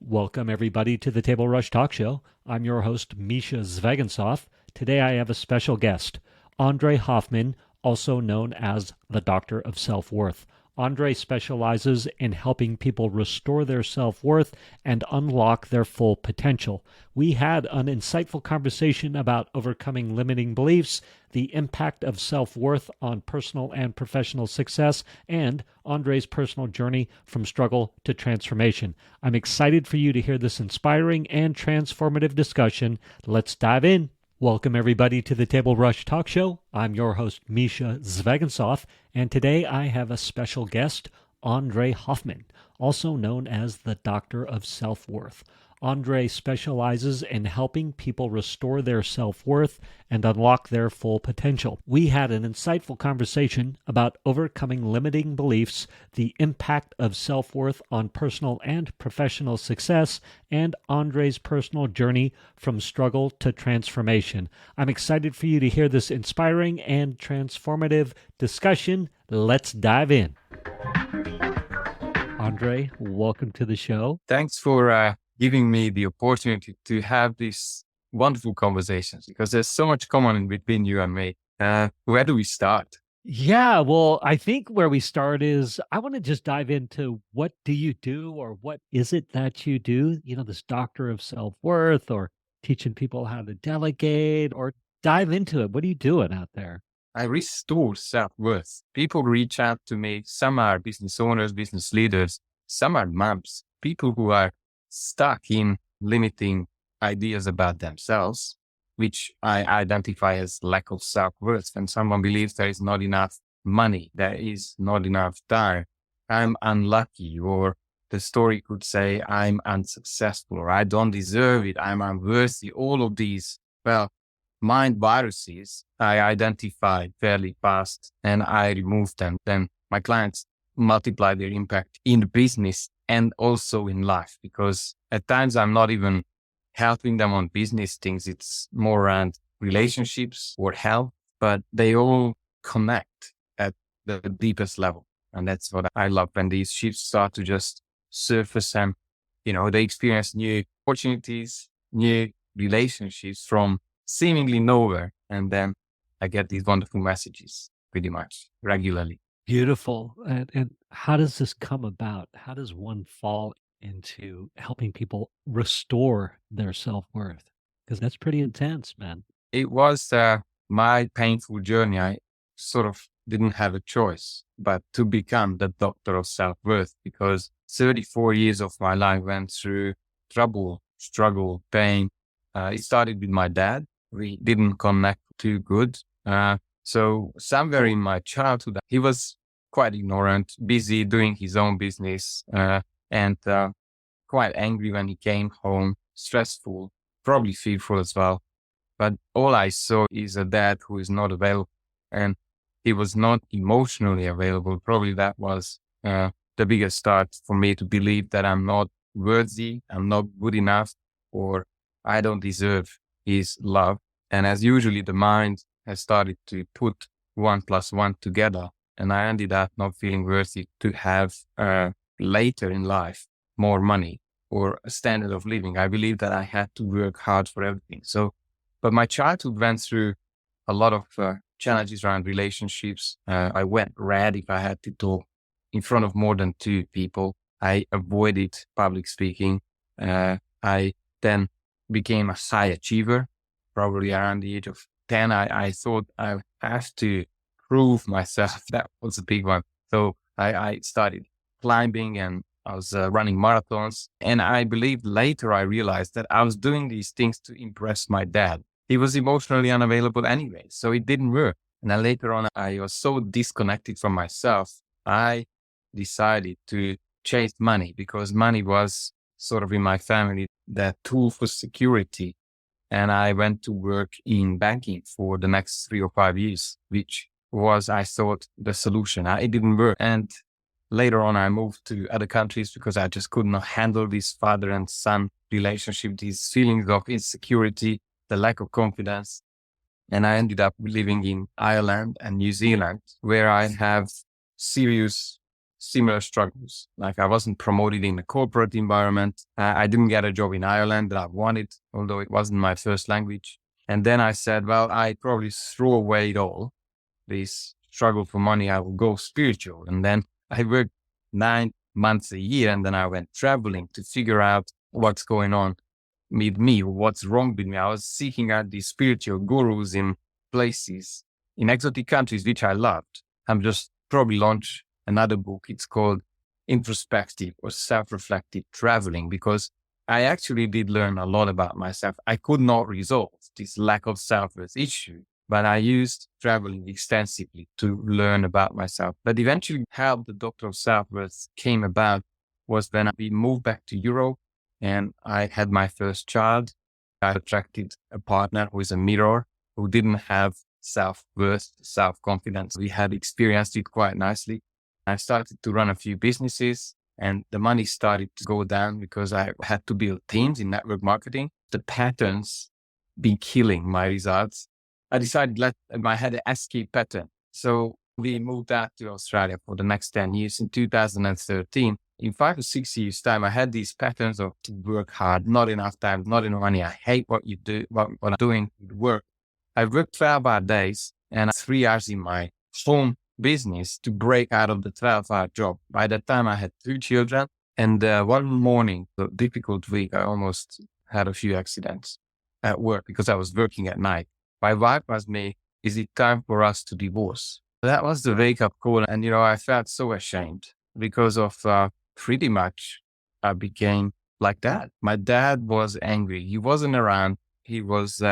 Welcome, everybody, to the Table Rush Talk Show. I'm your host, Misha Zvegensov. Today I have a special guest, Endre Hoffmann, also known as the Doctor of Self-Worth. Endre specializes in helping people restore their self-worth and unlock their full potential. We had an insightful conversation about overcoming limiting beliefs, the impact of self-worth on personal and professional success, and Andre's personal journey from struggle to transformation. I'm excited for you to hear this inspiring and transformative discussion. Let's dive in. Welcome, everybody, to the Table Rush Talk Show. I'm your host, Misha Zvegensov, and today I have a special guest, Endre Hoffmann, also known as the Doctor of Self-Worth. Endre specializes in helping people restore their self-worth and unlock their full potential. We had an insightful conversation about overcoming limiting beliefs, the impact of self-worth on personal and professional success, and Andre's personal journey from struggle to transformation. I'm excited for you to hear this inspiring and transformative discussion. Let's dive in. Endre, welcome to the show. Thanks for giving me the opportunity to have these wonderful conversations, because there's so much common between you and me. Where do we start? Yeah, well, I think where we start is I want to just dive into what do you do, or what is it that you do? This Doctor of Self-Worth, or teaching people how to delegate, or dive into it. What are you doing out there? I restore self-worth. People reach out to me. Some are business owners, business leaders. Some are moms, people who are stuck in limiting ideas about themselves, which I identify as lack of self-worth. When someone believes there is not enough money, there is not enough time, I'm unlucky, or the story could say I'm unsuccessful, or I don't deserve it, I'm unworthy. All of these, mind viruses, I identify fairly fast and I remove them. Then my clients multiply their impact in the business and also in life, because at times I'm not even helping them on business things. It's more around relationships or health, but they all connect at the deepest level. And that's what I love, when these shifts start to just surface, and, they experience new opportunities, new relationships from seemingly nowhere. And then I get these wonderful messages pretty much regularly. Beautiful. And how does this come about? How does one fall into helping people restore their self-worth? Because that's pretty intense, man. It was my painful journey. I sort of didn't have a choice but to become the Doctor of Self-Worth, because 34 years of my life went through trouble, struggle, pain. It started with my dad. We didn't connect too good. So somewhere in my childhood, he was quite ignorant, busy doing his own business, and quite angry when he came home, stressful, probably fearful as well. But all I saw is a dad who is not available, and he was not emotionally available. Probably that was the biggest start for me to believe that I'm not worthy, I'm not good enough, or I don't deserve his love. And as usually, the mind has started to put 1 + 1 together. And I ended up not feeling worthy to have later in life more money or a standard of living. I believe that I had to work hard for everything. But my childhood went through a lot of challenges around relationships. I went red if I had to talk in front of more than 2 people. I avoided public speaking. I then became a high achiever. Probably around the age of 10, I thought I have to prove myself. That was a big one. So I started climbing, and I was running marathons. And I believe later I realized that I was doing these things to impress my dad. He was emotionally unavailable anyway, so it didn't work. And then later on, I was so disconnected from myself, I decided to chase money, because money was sort of in my family that tool for security. And I went to work in banking for the next 3 or 5 years, which was, I thought, the solution. It didn't work. And later on, I moved to other countries because I just could not handle this father and son relationship, these feelings of insecurity, the lack of confidence. And I ended up living in Ireland and New Zealand, where I have serious similar struggles. Like I wasn't promoted in the corporate environment. I didn't get a job in Ireland that I wanted, although it wasn't my first language. And then I said, well, I probably threw away it all. This struggle for money, I will go spiritual. And then I worked 9 months a year. And then I went traveling to figure out what's going on with me, what's wrong with me. I was seeking out these spiritual gurus in places, in exotic countries, which I loved. I'm just probably launch another book. It's called Introspective or Self-Reflective Traveling, because I actually did learn a lot about myself. I could not resolve this lack of self-worth issue, but I used traveling extensively to learn about myself. But eventually how the Doctor of Self-Worth came about was when we moved back to Europe and I had my first child. I attracted a partner who is a mirror, who didn't have self-worth, self-confidence. We had experienced it quite nicely. I started to run a few businesses and the money started to go down because I had to build teams in network marketing. The patterns been killing my results. I decided I had an escape pattern. So we moved out to Australia for the next 10 years. In 2013, in 5 or 6 years time, I had these patterns of to work hard, not enough time, not enough money. I hate what you do, what I'm doing with work. I worked 12-hour days and 3 hours in my home business to break out of the 12-hour job. By that time, I had 2 children. And one morning, the difficult week, I almost had a few accidents at work because I was working at night. My wife asked me, is it time for us to divorce? That was the wake-up call. And, I felt so ashamed because of pretty much I became like that. My dad was angry. He wasn't around. He was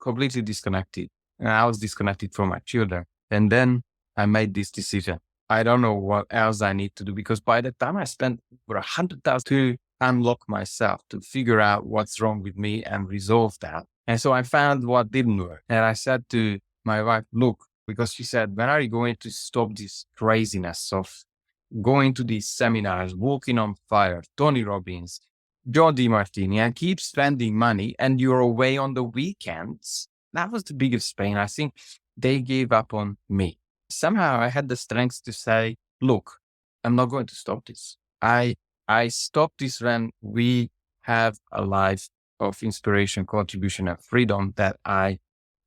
completely disconnected. And I was disconnected from my children. And then I made this decision. I don't know what else I need to do because by the time I spent over 100,000 to unlock myself, to figure out what's wrong with me and resolve that. And so I found what didn't work. And I said to my wife, look, because she said, when are you going to stop this craziness of going to these seminars, walking on fire, Tony Robbins, John DeMartini, and keep spending money and you're away on the weekends? That was the biggest pain. I think they gave up on me. Somehow I had the strength to say, look, I'm not going to stop this. I stopped this when we have a life of inspiration, contribution, and freedom that I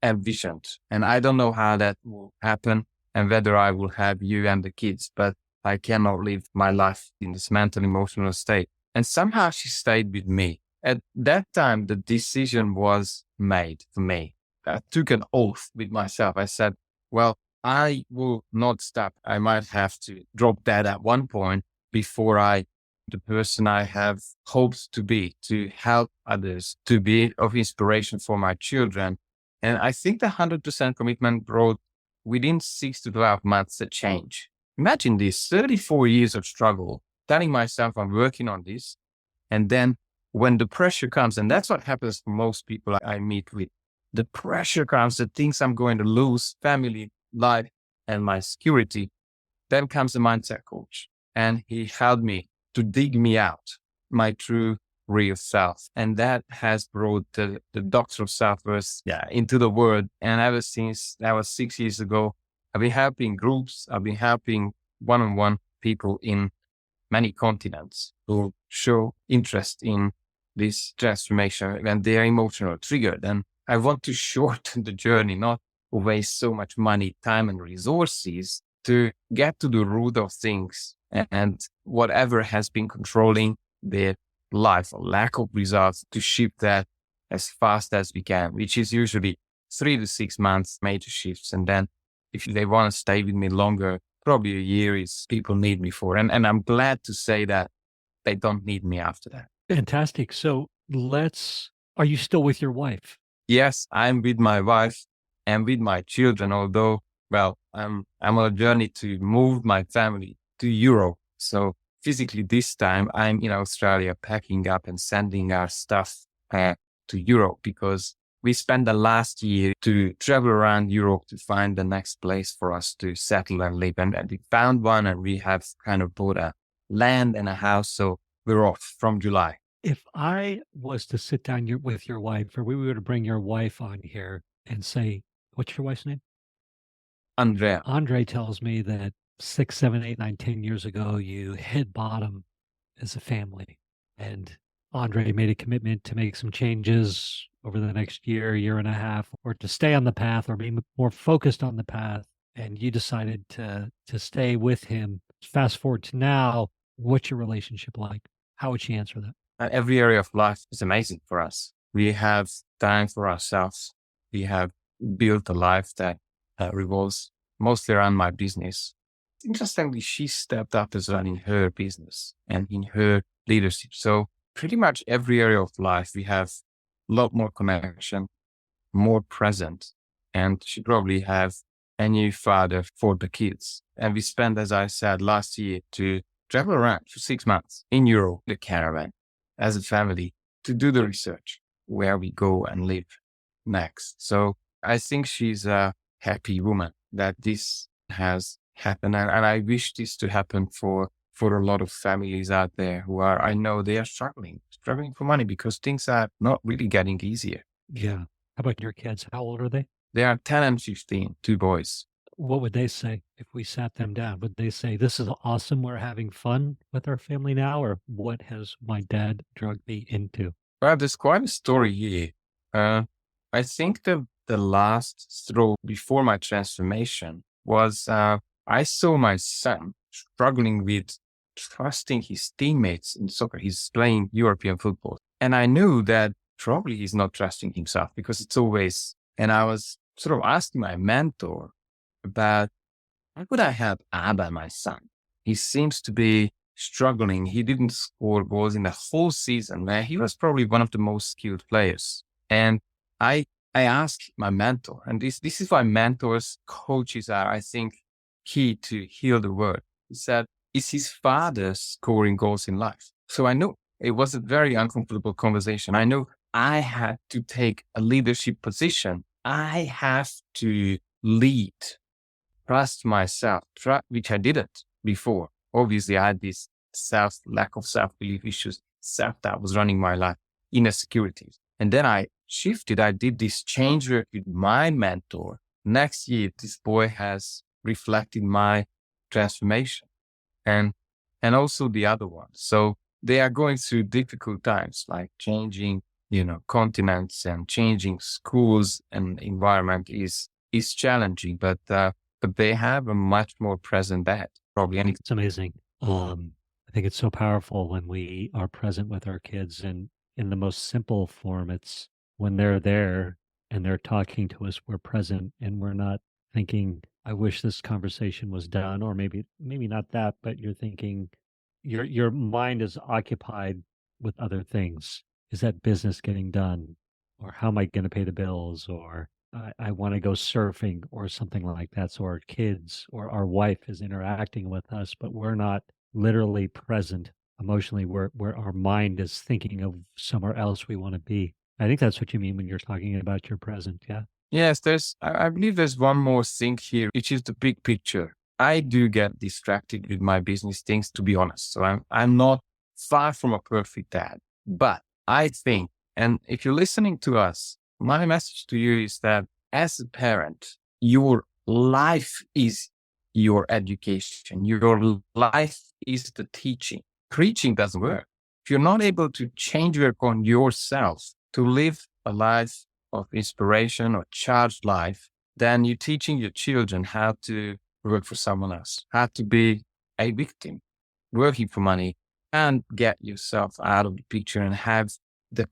envisioned. And I don't know how that will happen and whether I will have you and the kids, but I cannot live my life in this mental, emotional state. And somehow she stayed with me. At that time, the decision was made for me. I took an oath with myself. I said, well, I will not stop. I might have to drop that at one point before the person I have hoped to be, to help others, to be of inspiration for my children. And I think the 100% commitment brought within 6 to 12 months a change. Imagine this 34 years of struggle, telling myself I'm working on this. And then when the pressure comes, and that's what happens for most people I meet with, the pressure comes, the things I'm going to lose, family, life, and my security, then comes the mindset coach. And he helped me to dig me out, my true real self. And that has brought the Doctor of Self-Worth into the world. And ever since that was 6 years ago, I've been helping groups. I've been helping one-on-one people in many continents who show interest in this transformation and they are emotional triggered. And I want to shorten the journey, not waste so much money, time, and resources to get to the root of things and whatever has been controlling their life or lack of results, to shift that as fast as we can, which is usually 3 to 6 months, major shifts. And then if they want to stay with me longer, probably a year is people need me for. And I'm glad to say that they don't need me after that. Fantastic. So are you still with your wife? Yes, I'm with my wife and with my children, although, well, I'm on a journey to move my family to Europe. So physically this time I'm in Australia packing up and sending our stuff to Europe because we spent the last year to travel around Europe to find the next place for us to settle and live. And we found one and we have kind of bought a land and a house. So we're off from July. If I was to sit down with your wife, or we were to bring your wife on here and say, what's your wife's name? Andrea. Andre tells me that 6, 7, 8, 9, 10 years ago, you hit bottom as a family. And Andre made a commitment to make some changes over the next year, year and a half, or to stay on the path or be more focused on the path. And you decided to stay with him. Fast forward to now, what's your relationship like? How would she answer that? And every area of life is amazing for us. We have time for ourselves. We have built a life that revolves mostly around my business. Interestingly, she stepped up as well in her business and in her leadership. So pretty much every area of life, we have a lot more connection, more present, and she probably have a new father for the kids. And we spent, as I said, last year to travel around for 6 months in Europe, the caravan, as a family, to do the research where we go and live next. So I think she's a happy woman that this has happened. And I wish this to happen for a lot of families out there who are, I know they are struggling for money because things are not really getting easier. Yeah. How about your kids? How old are they? They are 10 and 15, two boys. What would they say if we sat them down? Would they say, "This is awesome. We're having fun with our family now"? Or what has my dad drugged me into? Well, there's quite a story here. I think the last straw before my transformation was I saw my son struggling with trusting his teammates in soccer. He's playing European football. And I knew that probably he's not trusting himself because it's always, and I was sort of asking my mentor about how could I help Abba, my son? He seems to be struggling. He didn't score goals in the whole season, where he was probably one of the most skilled players. And I I asked my mentor, and this is why mentors, coaches are, I think, key to heal the world. He said, is his father scoring goals in life? So I know it was a very uncomfortable conversation. I know I had to take a leadership position. I have to lead, trust myself, which I didn't before. Obviously, I had this lack of self-belief issues, self-doubt was running my life, insecurities. And then I shifted. I did this change work with my mentor. Next year, this boy has reflected my transformation and also the other one. So they are going through difficult times, like changing, continents and changing schools and environment is challenging, but they have a much more present dad, probably. And It's amazing. I think it's so powerful when we are present with our kids, and in the most simple form, it's when they're there and they're talking to us, we're present and we're not thinking, I wish this conversation was done, or maybe not that, but you're thinking your mind is occupied with other things. Is that business getting done? Or how am I going to pay the bills? Or I want to go surfing or something like that. So our kids or our wife is interacting with us, but we're not literally present emotionally where our mind is thinking of somewhere else we want to be. I think that's what you mean when you're talking about your present. Yeah. yes, I believe there's one more thing here, which is the big picture. I do get distracted with my business things, to be honest. So I'm not far from a perfect dad, but I think, and if you're listening to us, my message to you is that as a parent, your life is your education. Your life is the teaching. Preaching doesn't work. If you're not able to change work on yourself to live a life of inspiration or charged life, then you're teaching your children how to work for someone else, how to be a victim, working for money, and get yourself out of the picture and have the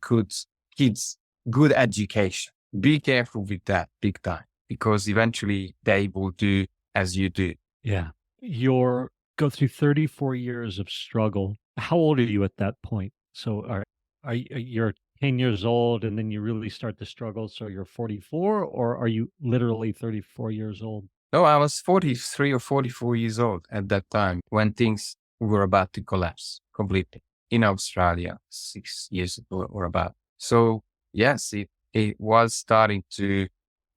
kids, good education. Be careful with that big time, because eventually they will do as you do. Yeah. You're go through 34 years of struggle. How old are you at that point? So you're 10 years old and then you really start to struggle. So you're 44, or are you literally 34 years old? No, I was 43 or 44 years old at that time when things were about to collapse completely in Australia 6 years ago or about. So yes, it was starting to,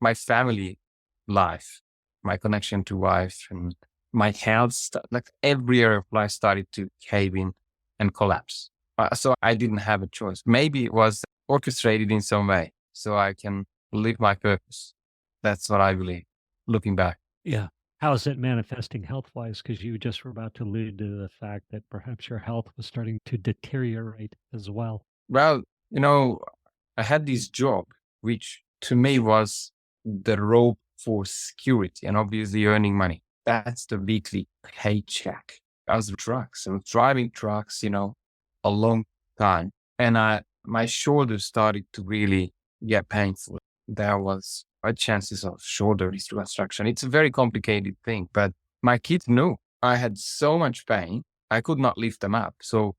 my family life, my connection to wife and my health, like every area of life started to cave in and collapse. So I didn't have a choice. Maybe it was orchestrated in some way so I can live my purpose. That's what I believe, looking back. Yeah. How's it manifesting health-wise? Because you just were about to allude to the fact that perhaps your health was starting to deteriorate as well. Well, you know, I had this job, which to me was the rope for security and obviously earning money. That's the weekly paycheck. I was trucks. I was driving trucks, a long time. And my shoulders started to really get painful. There was high chances of shoulder reconstruction. It's a very complicated thing, but my kids knew I had so much pain. I could not lift them up. So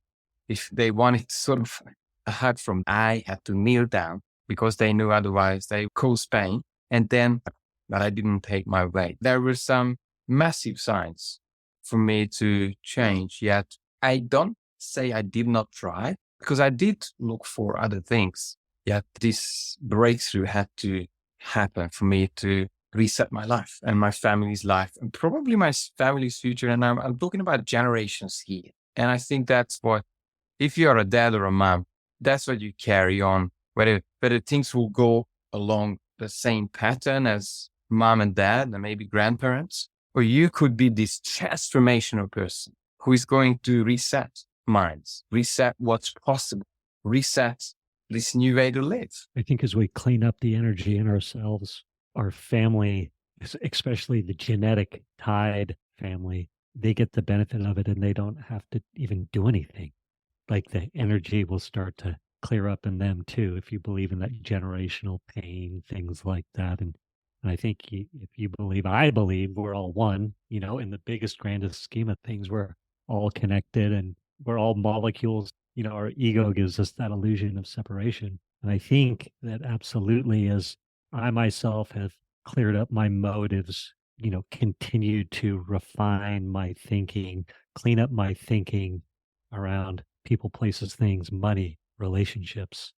if they wanted to sort of a hug from, I had to kneel down because they knew otherwise they cause pain. And then, but I didn't take my weight. There were some massive signs for me to change, yet I don't say I did not try because I did look for other things. Yet this breakthrough had to happen for me to reset my life and my family's life and probably my family's future. And I'm talking about generations here. And I think that's what, if you're a dad or a mom, that's what you carry on, whether things will go along the same pattern as mom and dad and maybe grandparents, or you could be this transformational person who is going to reset minds, reset what's possible, reset this new way to live. I think as we clean up the energy in ourselves, our family, especially the genetic tied family, they get the benefit of it and they don't have to even do anything. Like the energy will start to clear up in them too, if you believe in that generational pain, things like that. And I think if you believe, I believe we're all one, in the biggest, grandest scheme of things, we're all connected and we're all molecules. Our ego gives us that illusion of separation. And I think that absolutely, as I myself have cleared up my motives, continued to refine my thinking, clean up my thinking around people, places, things, money, relationships.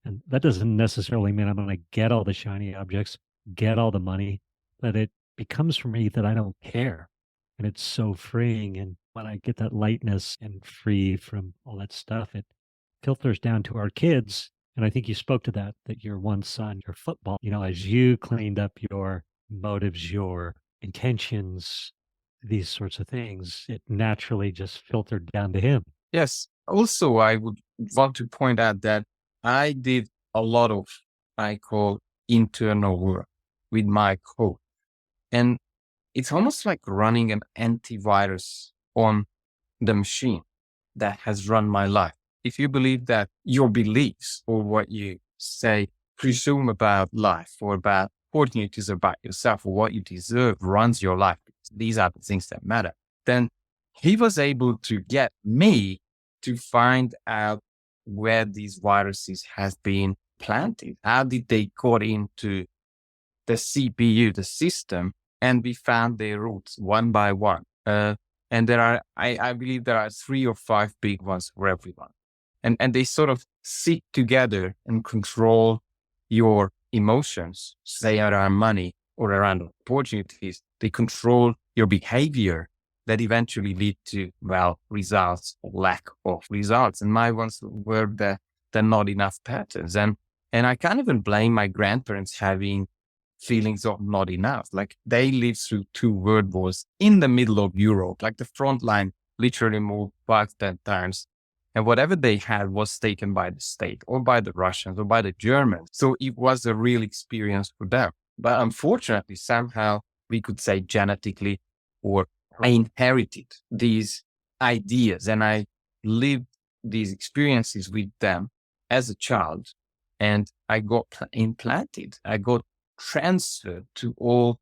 And that doesn't necessarily mean I'm going to get all the shiny objects, get all the money, but it becomes for me that I don't care. And it's so freeing. And when I get that lightness and free from all that stuff, it filters down to our kids. And I think you spoke to that your one son, your football, as you cleaned up your motives, your intentions, these sorts of things, it naturally just filtered down to him. Yes. Also, I would want to point out that I did a lot of, I call internal work with my coach. And it's almost like running an antivirus on the machine that has run my life. If you believe that your beliefs or what you say, presume about life or about opportunities about yourself or what you deserve runs your life, these are the things that matter, then he was able to get me to find out where these viruses have been planted. How did they got into the CPU, the system, and we found their roots one by one. And there are, I believe there are 3 or 5 big ones for everyone. And they sort of sit together and control your emotions, say around money or around opportunities. They control your behavior that eventually lead to, results or lack of results. And my ones were the not enough patterns. And I can't even blame my grandparents having feelings of not enough. Like they lived through 2 world wars in the middle of Europe, like the front line literally moved 5-10 times. And whatever they had was taken by the state or by the Russians or by the Germans. So it was a real experience for them. But unfortunately, somehow we could say genetically, or I inherited these ideas and I lived these experiences with them as a child. And I got implanted. I got transferred to all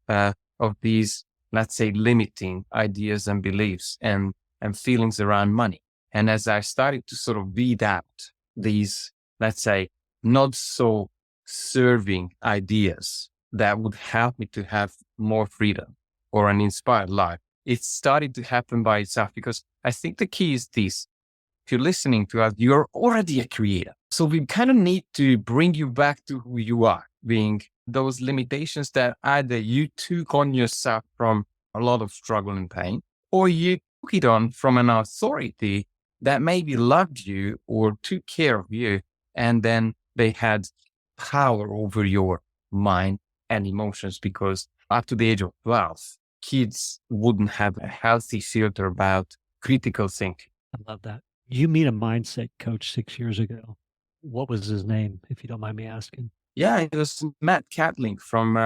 of these, let's say, limiting ideas and beliefs and feelings around money. And as I started to sort of weed out these, let's say, not so serving ideas that would help me to have more freedom or an inspired life, it started to happen by itself. Because I think the key is this: if you're listening to us, you're already a creator. So we kind of need to bring you back to who you are, being those limitations that either you took on yourself from a lot of struggle and pain, or you took it on from an authority that maybe loved you or took care of you, and then they had power over your mind and emotions, because up to the age of 12, kids wouldn't have a healthy filter about critical thinking. I love that. You meet a mindset coach 6 years ago. What was his name, if you don't mind me asking? Yeah, it was Matt Catling from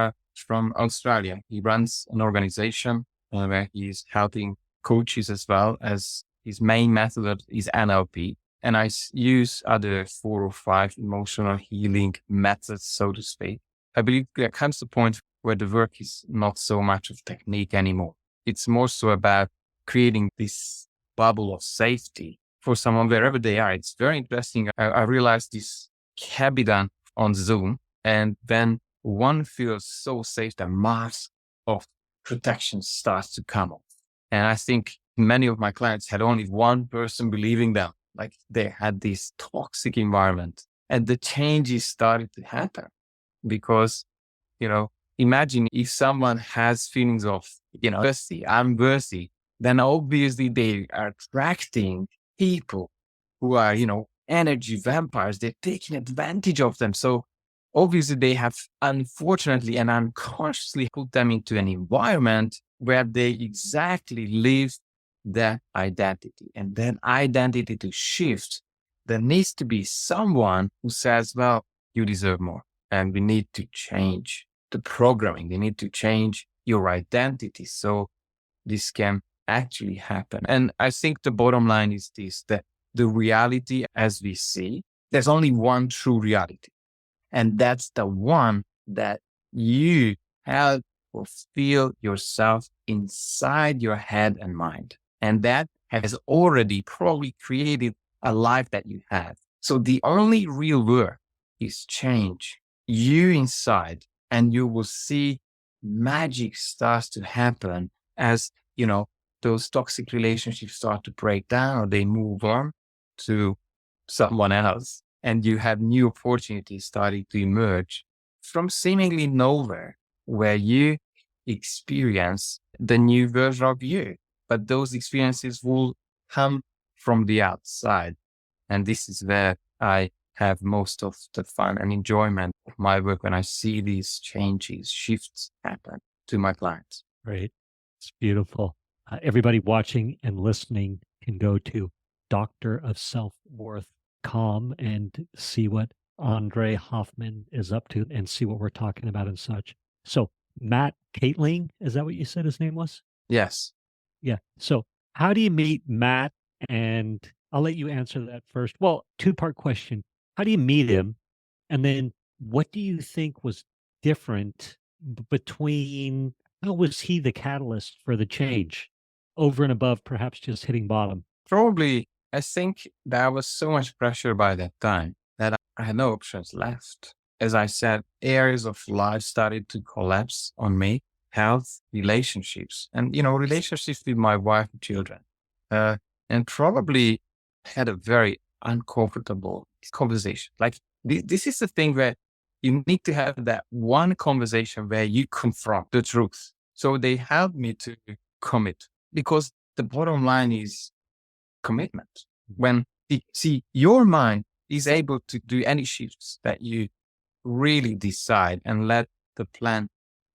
Australia. He runs an organization where he's helping coaches as well as his main method is NLP. And use other 4 or 5 emotional healing methods, so to speak. I believe there comes a point where the work is not so much of technique anymore. It's more so about creating this bubble of safety for someone wherever they are. It's very interesting. I realized this can be done on Zoom. And when one feels so safe, the mask of protection starts to come off. And I think many of my clients had only one person believing them, like they had this toxic environment. And the changes started to happen because, imagine if someone has feelings of, worthy, I'm worthy, then obviously they are attracting people who are, energy vampires. They're taking advantage of them. So obviously they have unfortunately and unconsciously put them into an environment where they exactly live that identity. And then identity to shift, there needs to be someone who says, well, you deserve more. And we need to change the programming. They need to change your identity. So this can actually happen. And I think the bottom line is this, that the reality as we see, there's only one true reality. And that's the one that you have or feel yourself inside your head and mind. And that has already probably created a life that you have. So the only real work is change you inside, and you will see magic starts to happen as, those toxic relationships start to break down or they move on to someone else. And you have new opportunities starting to emerge from seemingly nowhere where you experience the new version of you. But those experiences will come from the outside. And this is where I have most of the fun and enjoyment of my work when I see these changes, shifts happen to my clients. Right. It's beautiful. Everybody watching and listening can go to doctorofselfworth.com and see what Endre Hoffmann is up to and see what we're talking about and such. So Matt Catling, is that what you said his name was? Yes. Yeah. So how do you meet Matt? And I'll let you answer that first. Well, two-part question. How do you meet him? And then what do you think was different between, how was he the catalyst for the change over and above perhaps just hitting bottom? Probably, I think there was so much pressure by that time that I had no options left. As I said, areas of life started to collapse on me, health, relationships, and, relationships with my wife and children. And probably had a very uncomfortable conversation. Like this is the thing where you need to have that one conversation where you confront the truth. So they helped me to commit, because the bottom line is commitment. When your mind is able to do any shifts that you really decide and let the plan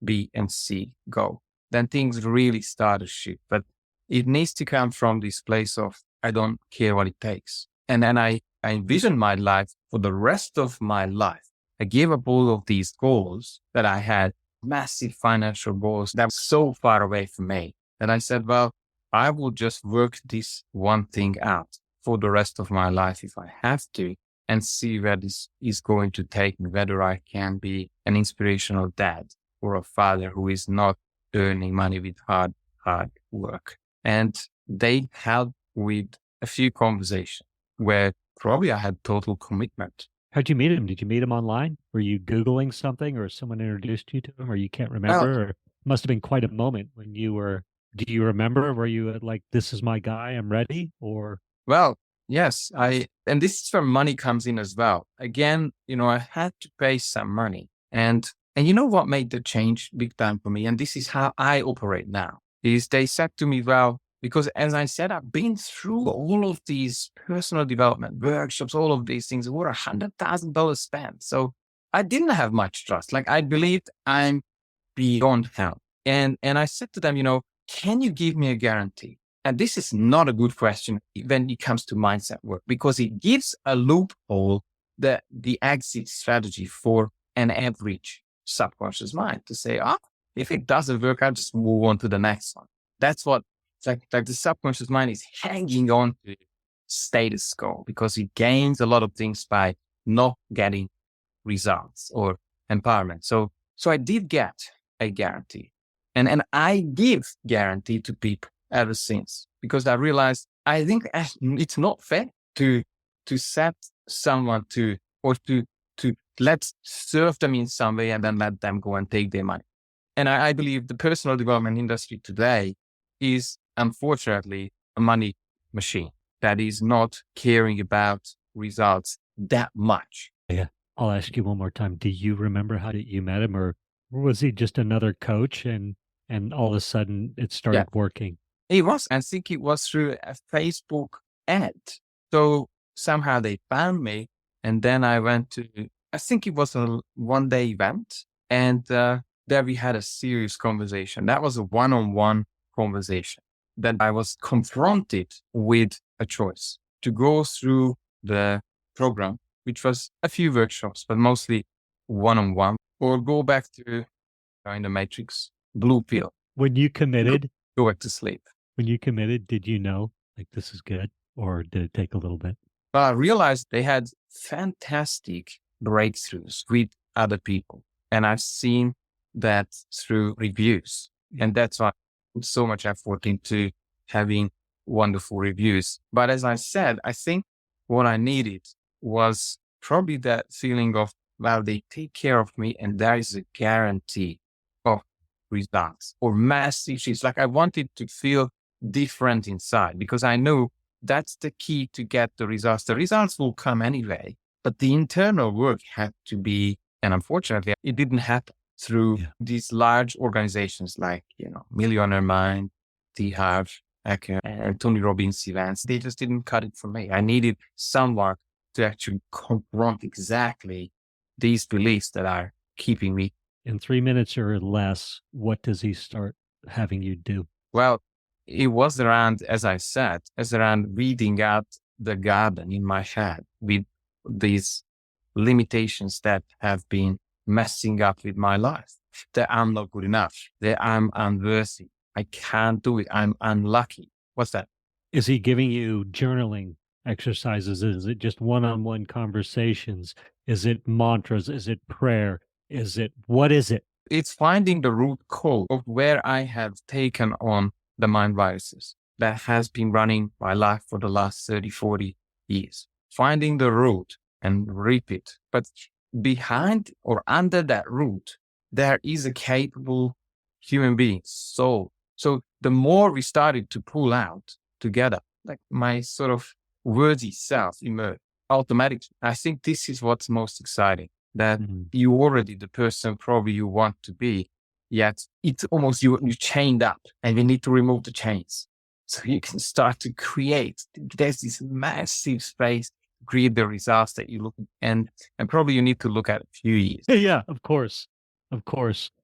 B and C go, then things really start to shift. But it needs to come from this place of, I don't care what it takes. And then I envision my life for the rest of my life. I gave up all of these goals that I had, massive financial goals that were so far away from me. And I said, well, I will just work this one thing out for the rest of my life if I have to, and see where this is going to take me, whether I can be an inspirational dad or a father who is not earning money with hard work. And they helped with a few conversations where probably I had total commitment. How'd you meet him? Did you meet him online? Were you Googling something or someone introduced you to him or you can't remember? Well, Or it must have been quite a moment when you were, do you remember? Were you like, this is my guy, I'm ready? Or Well, yes, and this is where money comes in as well. Again, I had to pay some money, and you know what made the change big time for me? And this is how I operate now, is they said to me, well, because as I said, I've been through all of these personal development workshops, all of these things were $100,000 spent. So I didn't have much trust. Like I believed I'm beyond help. And I said to them, can you give me a guarantee? And this is not a good question when it comes to mindset work, because it gives a loophole, the exit strategy for an average subconscious mind to say, if it doesn't work, I'll just move on to the next one. That's what like the subconscious mind is hanging on to status quo because it gains a lot of things by not getting results or empowerment. So I did get a guarantee, and I give guarantee to people ever since, because I realized I think it's not fair to set someone to let's serve them in some way and then let them go and take their money. And I believe the personal development industry today is unfortunately a money machine that is not caring about results that much. Yeah. I'll ask you one more time. Do you remember how you met him, or was he just another coach and all of a sudden it started working? It was. I think it was through a Facebook ad. So somehow they found me, and then I went to, I think it was a one-day event, and there we had a serious conversation. That was a one-on-one conversation. Then I was confronted with a choice to go through the program, which was a few workshops, but mostly one-on-one, or go back to in the matrix, blue pill. When you committed, go back to sleep. When you committed, did you know like this is good, or did it take a little bit? Well, I realized they had fantastic breakthroughs with other people, and I've seen that through reviews, and that's why I put so much effort into having wonderful reviews. But as I said, I think what I needed was probably that feeling of, well, they take care of me and there is a guarantee of results or massive shifts. Like I wanted to feel different inside because I knew that's the key to get the results. The results will come anyway, but the internal work had to be, and unfortunately, it didn't happen through these large organizations like, Millionaire Mind, T. Harv Eker, and Tony Robbins events. They just didn't cut it for me. I needed someone to actually confront exactly these beliefs that are keeping me. In 3 minutes or less, what does he start having you do? Well, it was around, as I said, weeding out the garden in my head with these limitations that have been messing up with my life, that I'm not good enough, that I'm unworthy, I can't do it, I'm unlucky. What's that? Is he giving you journaling exercises? Is it just one-on-one conversations? Is it mantras? Is it prayer? What is it? It's finding the root cause of where I have taken on the mind viruses that has been running my life for the last 30, 40 years. Finding the root and rip it. But behind or under that root, there is a capable human being, soul. So the more we started to pull out together, like my sort of worthy self emerged automatically. I think this is what's most exciting, that you already the person probably you want to be, yet it's almost you chained up and we need to remove the chains. So you can start to create, there's this massive space, create the results that you look at, and probably you need to look at a few years. Yeah, of course.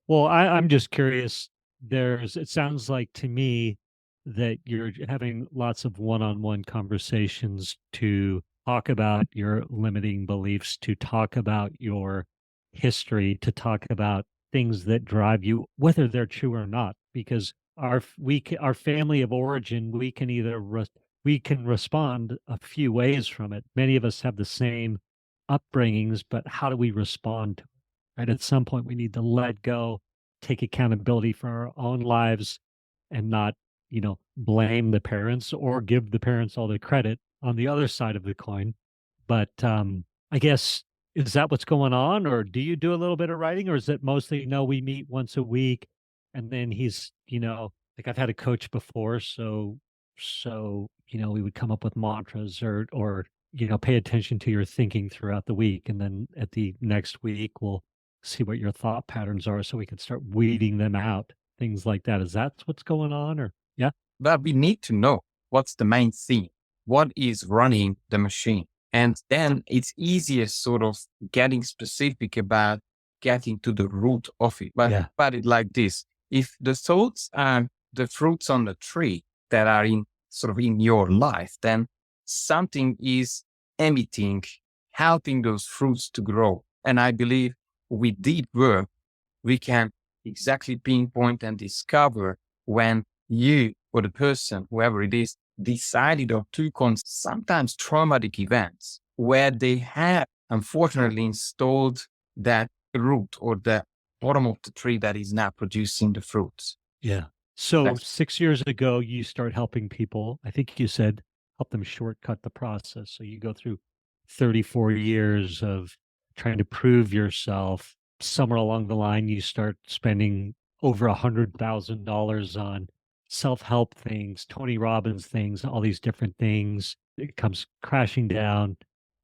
Well, I'm just curious. It sounds like to me that you're having lots of one-on-one conversations to talk about your limiting beliefs, to talk about your history, to talk about things that drive you, whether they're true or not, because our family of origin, we can respond a few ways from it. Many of us have the same upbringings, but how do we respond to it? Right? At some point, we need to let go, take accountability for our own lives, and not, blame the parents or give the parents all the credit on the other side of the coin. But I guess, is that what's going on? Or do you do a little bit of writing? Or is it mostly, no, we meet once a week and then he's, like I've had a coach before. So, we would come up with mantras or, pay attention to your thinking throughout the week. And then at the next week, we'll see what your thought patterns are so we can start weeding them out, things like that. Is that what's going on? Or, yeah? But we need to know what's the main theme, what is running the machine. And then it's easier sort of getting specific about getting to the root of it. But it like this, if the thoughts are the fruits on the tree that are in sort of in your life, then something is emitting, helping those fruits to grow. And I believe with deep work, we can exactly pinpoint and discover when you or the person, whoever it is, decided or took on sometimes traumatic events where they have unfortunately installed that root or the bottom of the tree that is now producing the fruits. Yeah. So That's 6 years ago, you start helping people. I think you said help them shortcut the process. So you go through 34 years of trying to prove yourself. Somewhere along the line, you start spending over $100,000 on self-help things, Tony Robbins things, all these different things. It comes crashing down.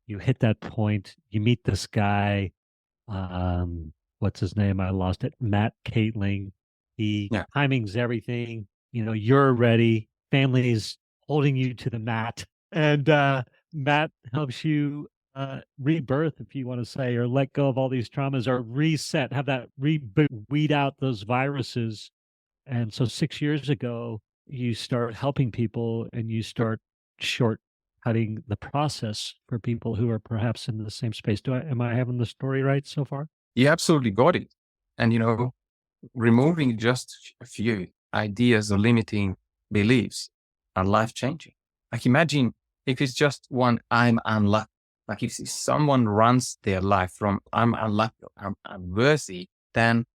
You hit that point. You meet this guy. What's his name? I lost it. Matt Catling. He yeah. timings everything. You're ready. Family's holding you to the mat, and Matt helps you rebirth, if you want to say, or let go of all these traumas, or reset, have that reboot, weed out those viruses. And so 6 years ago, you start helping people, and you start shortcutting the process for people who are perhaps in the same space. Am I having the story right so far? You absolutely got it. And, removing just a few ideas or limiting beliefs are life changing. Like imagine if it's just one, I'm unlucky. Like if someone runs their life from I'm unlucky, I'm unworthy, then,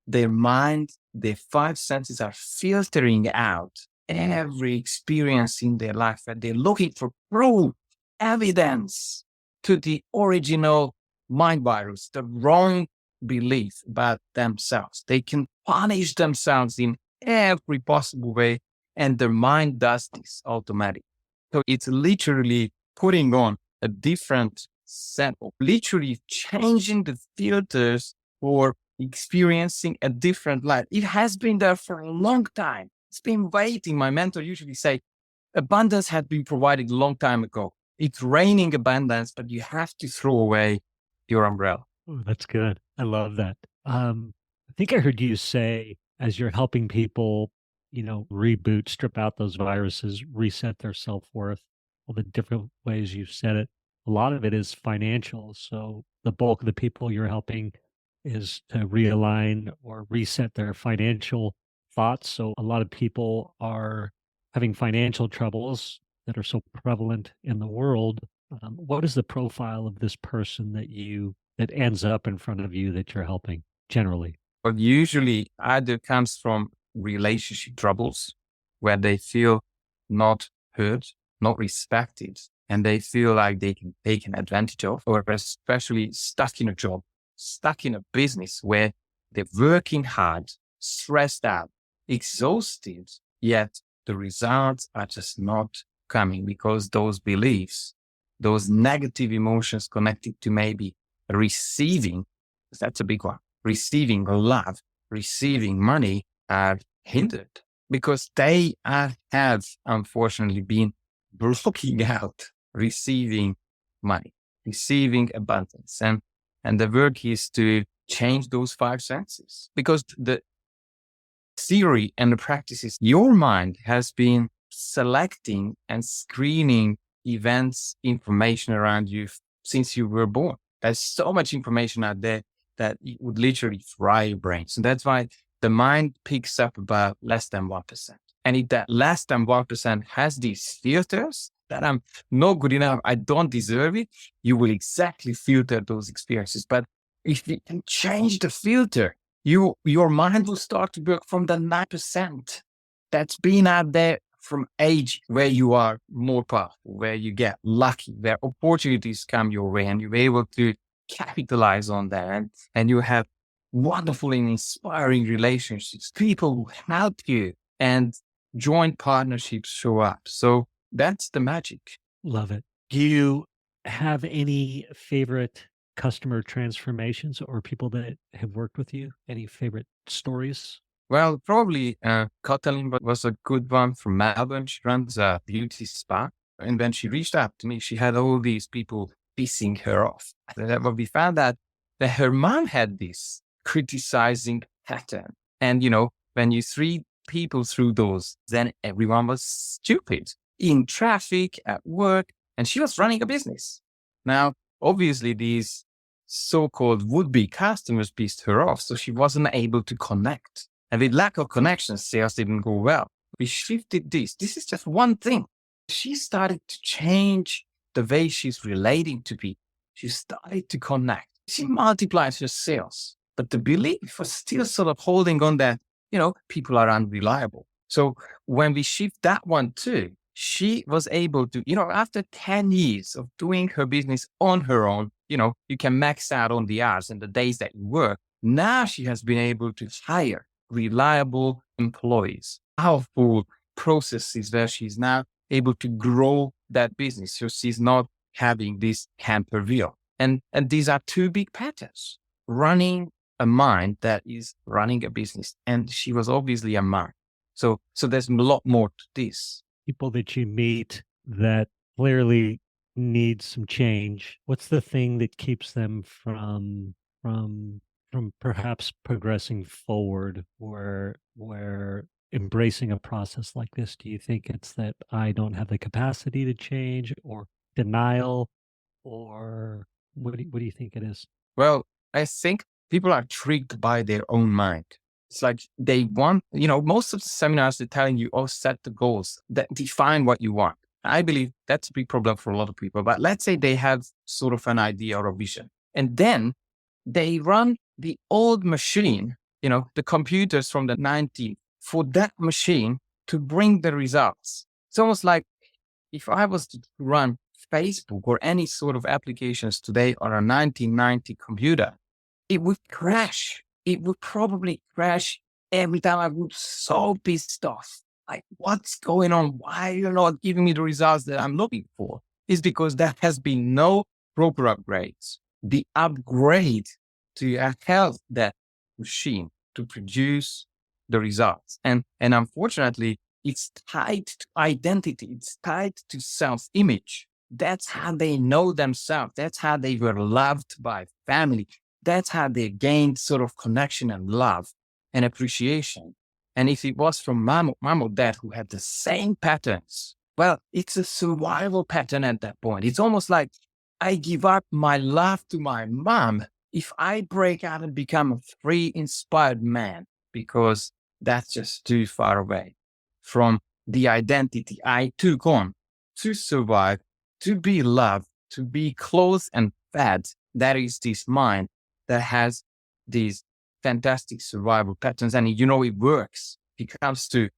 their mind, their five senses are filtering out every experience in their life and they're looking for proof, evidence to the original mind virus, the wrong belief about themselves. They can punish themselves in every possible way, and their mind does this automatically. So it's literally putting on a different set of literally changing the filters for experiencing a different life. It has been there for a long time. It's been waiting. My mentor usually say, abundance had been provided a long time ago. It's raining abundance, but you have to throw away your umbrella. Oh, that's good. I love that. I think I heard you say, as you're helping people, reboot, strip out those viruses, reset their self-worth, all the different ways you've said it. A lot of it is financial. So the bulk of the people you're helping is to realign or reset their financial thoughts. So a lot of people are having financial troubles that are so prevalent in the world. What is the profile of this person that ends up in front of you that you're helping generally? But usually either comes from relationship troubles where they feel not heard, not respected, and they feel like they can take an advantage of, or especially stuck in a job, stuck in a business where they're working hard, stressed out, exhausted, yet the results are just not coming because those beliefs, those negative emotions connected to maybe receiving, that's a big one, receiving love, receiving money are hindered because they have unfortunately been blocking out receiving money, receiving abundance. And the work is to change those five senses because the theory and the practices, your mind has been selecting and screening events, information around you since you were born. There's so much information out there that it would literally fry your brain. So that's why the mind picks up about less than 1%. And if that less than 1% has these filters that I'm not good enough, I don't deserve it, you will exactly filter those experiences. But if you can change the filter, your mind will start to work from the 9% that's been out there from age where you are more powerful, where you get lucky, where opportunities come your way and you're able to capitalize on that. And you have wonderful and inspiring relationships, people who help you and joint partnerships show up. So that's the magic. Love it. Do you have any favorite customer transformations or people that have worked with you? Any favorite stories? Well, probably Katalin was a good one from Melbourne. She runs a beauty spa. And when she reached out to me, she had all these people pissing her off. But we found out that her mom had this criticizing pattern. And, when you see people through those, then everyone was stupid in traffic, at work, and she was running a business. Now, obviously, these so-called would-be customers pissed her off, so she wasn't able to connect. And with lack of connection, sales didn't go well. We shifted this. This is just one thing. She started to change the way she's relating to people. She started to connect. She multiplied her sales. But the belief was still sort of holding on that, people are unreliable. So when we shift that one too, she was able to, after 10 years of doing her business on her own, you can max out on the hours and the days that you work. Now she has been able to hire reliable employees, powerful processes where she's now able to grow that business. So she's not having this hamper wheel. And these are two big patterns. Running a mind that is running a business. And she was obviously a mom. So there's a lot more to this. People that you meet that clearly need some change, what's the thing that keeps them from perhaps progressing forward where embracing a process like this? Do you think it's that I don't have the capacity to change, or denial, or what do you think it is? Well, I think people are tricked by their own mind. It's like they want, most of the seminars, they're telling you, oh, set the goals, that define what you want. I believe that's a big problem for a lot of people. But let's say they have sort of an idea or a vision, and then they run the old machine, the computers from the 90s for that machine to bring the results. It's almost like if I was to run Facebook or any sort of applications today on a 1990 computer, it would crash. It would probably crash every time. I would be so pissed off. Like, what's going on? Why are you not giving me the results that I'm looking for? It's because there has been no proper upgrades. The upgrade to help that machine to produce the results. And unfortunately, it's tied to identity. It's tied to self-image. That's how they know themselves. That's how they were loved by family. That's how they gained sort of connection and love and appreciation. And if it was from mom or dad who had the same patterns, well, it's a survival pattern at that point. It's almost like I give up my love to my mom if I break out and become a free, inspired man, because that's just too far away from the identity I took on to survive, to be loved, to be clothed and fed. That is this mind that has these fantastic survival patterns. And it works. It comes to,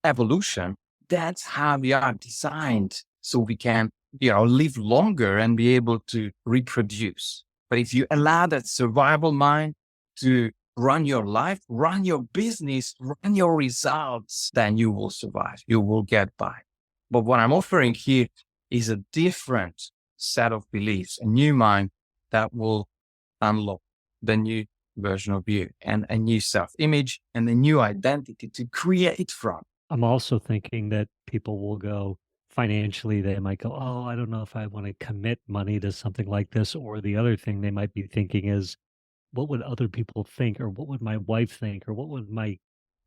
evolution. That's how we are designed, so we can, live longer and be able to reproduce. But if you allow that survival mind to run your life, run your business, run your results, then you will survive. You will get by. But what I'm offering here is a different set of beliefs, a new mind that will unlock the new version of you and a new self-image and a new identity to create from. I'm also thinking that people will go financially, they might go, oh, I don't know if I want to commit money to something like this. Or the other thing they might be thinking is, what would other people think? Or what would my wife think? Or what would my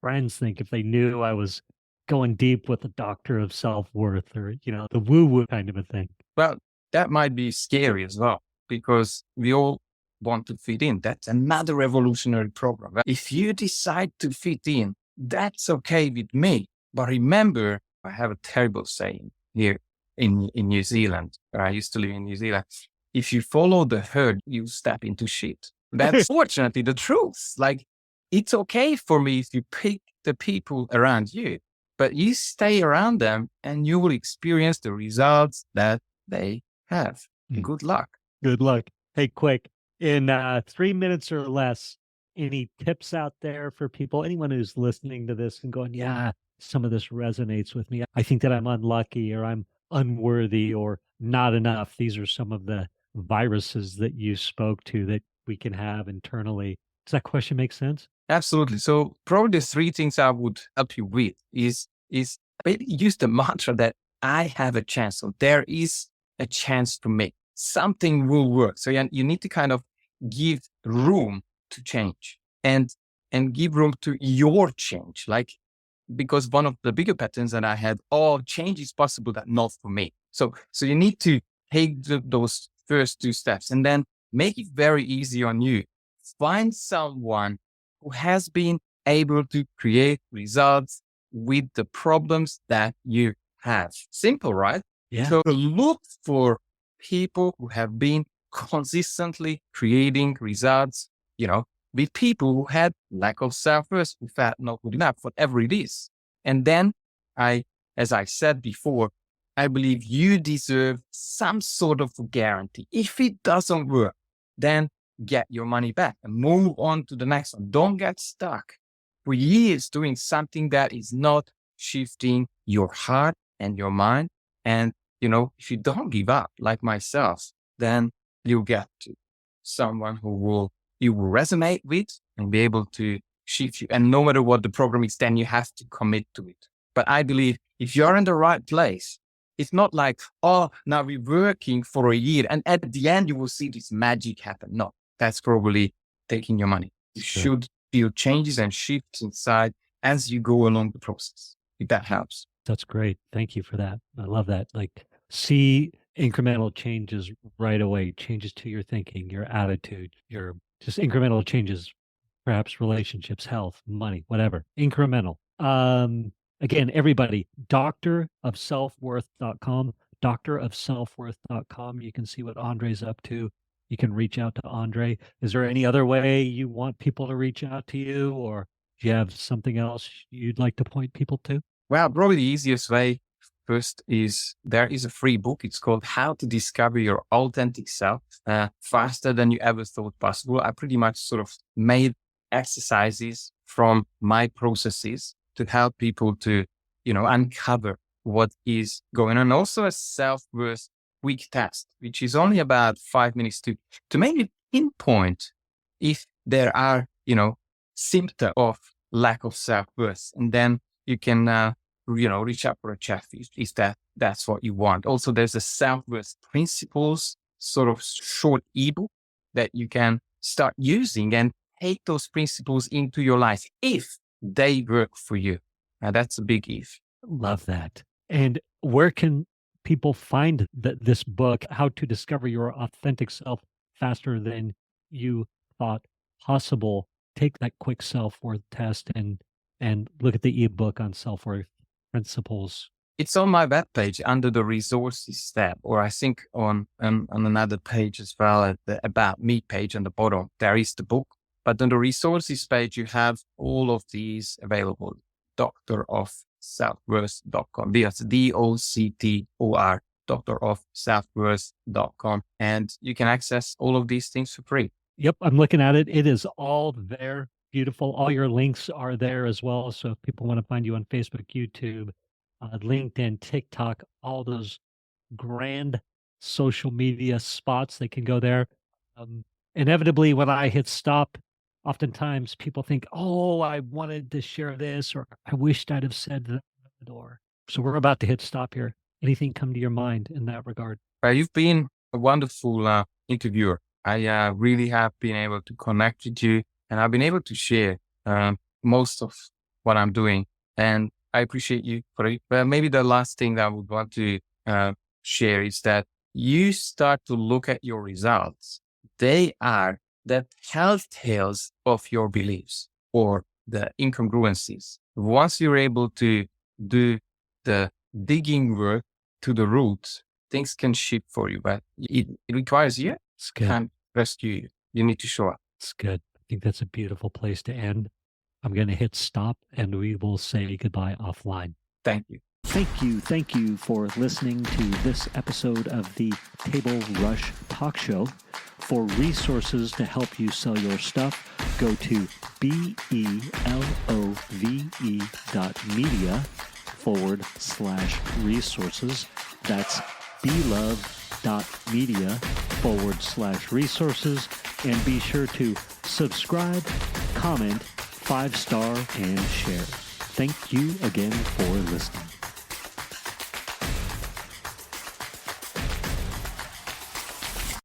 friends think if they knew I was going deep with the doctor of self-worth, or, the woo-woo kind of a thing? Well, that might be scary as well, because we all want to fit in. That's another evolutionary program. If you decide to fit in, that's okay with me. But remember, I have a terrible saying here in New Zealand, where I used to live in New Zealand. If you follow the herd, you step into shit. That's fortunately the truth. Like, it's okay for me if you pick the people around you, but you stay around them and you will experience the results that they have. Good luck. Good luck. Hey, quick, in 3 minutes or less, any tips out there for people, anyone who's listening to this and going, yeah, some of this resonates with me. I think that I'm unlucky, or I'm unworthy, or not enough. These are some of the viruses that you spoke to that we can have internally. Does that question make sense? Absolutely. So probably the three things I would help you with is maybe use the mantra that I have a chance. So there is a chance to make something will work. So you need to kind of give room to change. And and give room to your change. Like, because one of the bigger patterns that I had, oh, change is possible, that not for me. So you need to take those first two steps and then make it very easy on you. Find someone who has been able to create results with the problems that you have. Simple, right? Yeah. So look for people who have been consistently creating results, with people who had lack of self-worth, who felt not good enough, whatever it is. And then as I said before, I believe you deserve some sort of guarantee. If it doesn't work, then get your money back and move on to the next one. Don't get stuck for years doing something that is not shifting your heart and your mind. And, if you don't give up like myself, then you'll get to someone you will resonate with and be able to shift you. And no matter what the program is, then you have to commit to it. But I believe if you're in the right place, it's not like, oh, now we're working for a year and at the end you will see this magic happen. No, that's probably taking your money. You should feel changes and shifts inside as you go along the process, if that helps. That's great. Thank you for that. I love that. Like, see incremental changes right away, changes to your thinking, your attitude, your just incremental changes, perhaps relationships, health, money, whatever. Incremental. Again, everybody, doctorofselfworth.com, doctorofselfworth.com. You can see what Andre's up to. You can reach out to Andre. Is there any other way you want people to reach out to you, or do you have something else you'd like to point people to? Well, probably the easiest way first is there is a free book. It's called How to Discover Your Authentic Self Faster Than You Ever Thought Possible. I pretty much sort of made exercises from my processes to help people to, uncover what is going on. Also a self-worth quick test, which is only about 5 minutes to maybe pinpoint if there are, symptoms of lack of self-worth. And then you can, reach out for a chat if that's what you want. Also, there's a self-worth principles sort of short ebook that you can start using and take those principles into your life if they work for you. Now, that's a big if. Love that. And where can people find this book, How to Discover Your Authentic Self Faster Than You Thought Possible? Take that quick self-worth test and look at the ebook on self-worth principles. It's on my webpage under the resources tab, or I think on another page as well, at the About Me page on the bottom. There is the book, but on the resources page, you have all of these available. Doctorofselfworth.com. That's DOCTOR, doctorofselfworth.com. And you can access all of these things for free. Yep, I'm looking at it. It is all there. Beautiful. All your links are there as well. So if people want to find you on Facebook, YouTube, LinkedIn, TikTok, all those grand social media spots, they can go there. Inevitably, when I hit stop, oftentimes people think, oh, I wanted to share this, or I wished I'd have said that. Or so we're about to hit stop here. Anything come to your mind in that regard? You've been a wonderful interviewer. I really have been able to connect with you, and I've been able to share most of what I'm doing. And I appreciate you for it. But maybe the last thing that I would want to share is that you start to look at your results. They are the telltales of your beliefs or the incongruencies. Once you're able to do the digging work to the roots, things can shift for you, but it requires you. Can't rescue you. You need to show up. It's good. I think that's a beautiful place to end. I'm going to hit stop and we will say goodbye offline. Thank you. Thank you for listening to this episode of the Table Rush Talk Show. For resources to help you sell your stuff, go to belove.media/resources. That's belove.media/resources. And be sure to subscribe, comment, 5-star, and share. Thank you again for listening.